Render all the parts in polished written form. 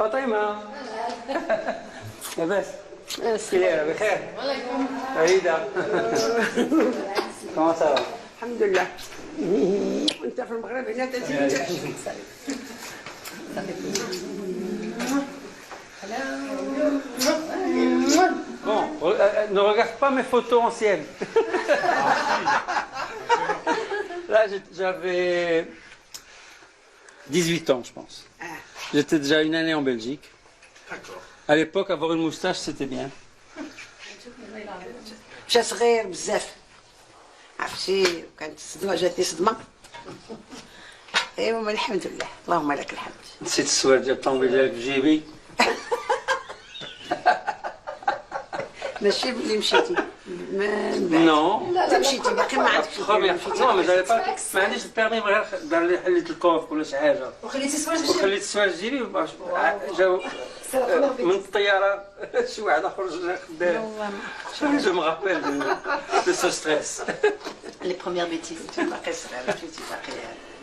فاطمة لاباس كيدايرة بخير عيدة كما صافا الحمد لله. وانت في المغرب هنا تزيد. Bon, ne regarde pas mes photos anciennes. Là, j'avais 18 ans, je pense. J'étais déjà une année en Belgique. À l'époque, avoir une moustache, c'était bien. مشى صغير بزاف. عرفتي كانت الصدمة جاتني صدمة. ايوا الحمد لله اللهم لك الحمد. نسيت السوار ديال الطوموبيل ديالك في جيبي. ماشي بلي مشيتي. Non. لا مشيتي باقي ما عندكش. Non, mais j'avais pas. ما عنديش البيرمي غير دار لي حليت الكوف ولا شي حاجة. وخليتي السواج وخليت السوار في جيبي جاو من الطيارة شي واحد آخر جا خدام. Je me rappelle de ce stress. les premières bêtises.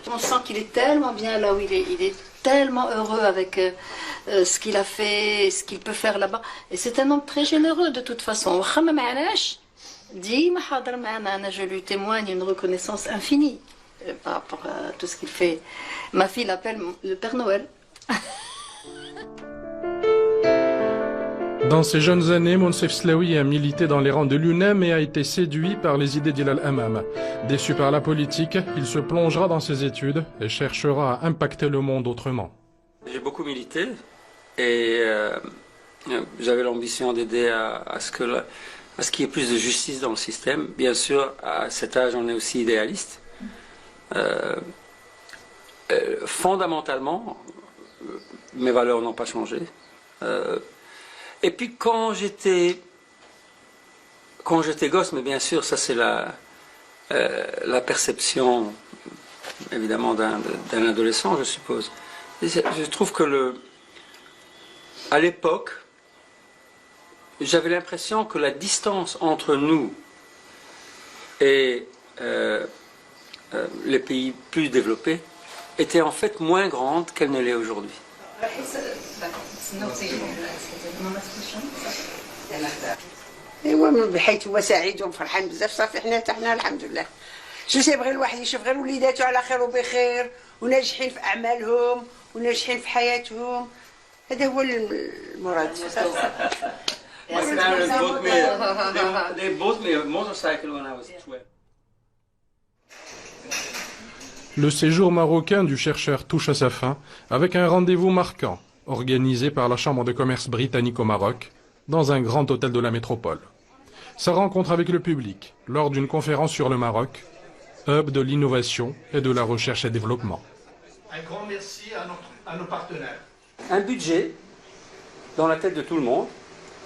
On sent qu'il est tellement bien là où il est. Il est tellement heureux avec ce qu'il a fait, ce qu'il peut faire là-bas. Et c'est un homme très généreux de toute façon. Je lui témoigne une reconnaissance infinie par rapport à tout ce qu'il fait. Ma fille l'appelle le Père Noël. Dans ses jeunes années, Monsef Slaoui a milité dans les rangs de l'UNEM et a été séduit par les idées d'Ilal Hammam. Déçu par la politique, il se plongera dans ses études et cherchera à impacter le monde autrement. J'ai beaucoup milité et j'avais l'ambition d'aider à ce qu'il y ait plus de justice dans le système. Bien sûr, à cet âge, on est aussi idéaliste. Fondamentalement, mes valeurs n'ont pas changé. Et puis quand j'étais gosse, mais bien sûr, ça c'est la perception évidemment d'un adolescent, je suppose. Et je trouve que à l'époque, j'avais l'impression que la distance entre nous et les pays plus développés était en fait moins grande qu'elle ne l'est aujourd'hui. ايوا بحيث هو سعيد وفرحان بزاف صافي حنا الحمد لله. شو تيبغي الواحد يشوف غير وليداتو على خير وبخير وناجحين في اعمالهم وناجحين في حياتهم. هذا هو المراد. My parents bought me a motorcycle when I was 12. Le séjour marocain du chercheur touche à sa fin avec un rendez-vous marquant organisé par la Chambre de commerce britannique au Maroc dans un grand hôtel de la métropole. Sa rencontre avec le public lors d'une conférence sur le Maroc, hub de l'innovation et de la recherche et développement. Un grand merci à nos partenaires. Un budget, dans la tête de tout le monde,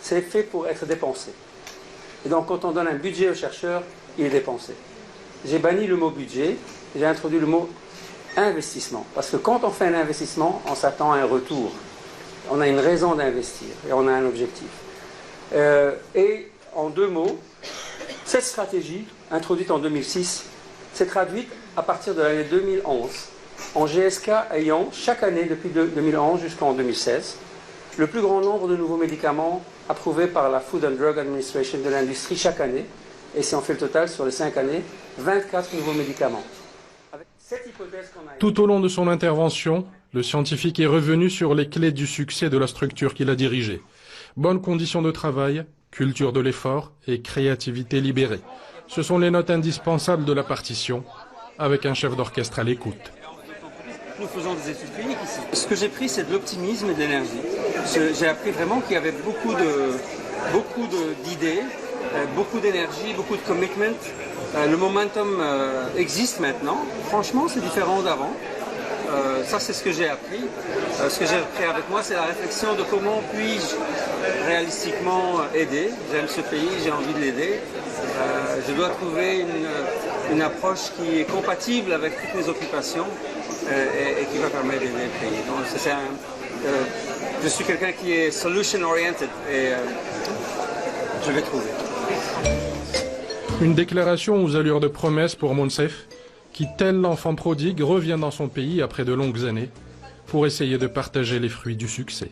c'est fait pour être dépensé. Et donc quand on donne un budget aux chercheurs, il est dépensé. J'ai banni le mot budget, j'ai introduit le mot investissement. Parce que quand on fait un investissement, on s'attend à un retour. On a une raison d'investir et on a un objectif. Et en deux mots, cette stratégie, introduite en 2006, s'est traduite à partir de l'année 2011 en GSK ayant chaque année depuis 2011 jusqu'en 2016 le plus grand nombre de nouveaux médicaments approuvés par la Food and Drug Administration de l'industrie chaque année. Et si on fait le total sur les 5 années, 24 nouveaux médicaments. Avec cette hypothèse qu'on a... Tout au long de son intervention, le scientifique est revenu sur les clés du succès de la structure qu'il a dirigée. Bonnes conditions de travail, culture de l'effort et créativité libérée. Ce sont les notes indispensables de la partition, avec un chef d'orchestre à l'écoute. Nous faisons des études cliniques ici. Ce que j'ai pris, c'est de l'optimisme et de l'énergie. J'ai appris vraiment qu'il y avait beaucoup d'idées, beaucoup d'énergie, beaucoup de commitment. Le momentum existe maintenant. Franchement, c'est différent d'avant. Ça, c'est ce que j'ai appris. Ce que j'ai appris avec moi, c'est la réflexion de comment puis-je réalistiquement aider. J'aime ce pays, j'ai envie de l'aider. Je dois trouver une approche qui est compatible avec toutes mes occupations et qui va permettre d'aider le pays. Donc, je suis quelqu'un qui est solution-oriented et je vais trouver. Une déclaration aux allures de promesse pour Monsef, qui, tel l'enfant prodigue, revient dans son pays après de longues années, pour essayer de partager les fruits du succès.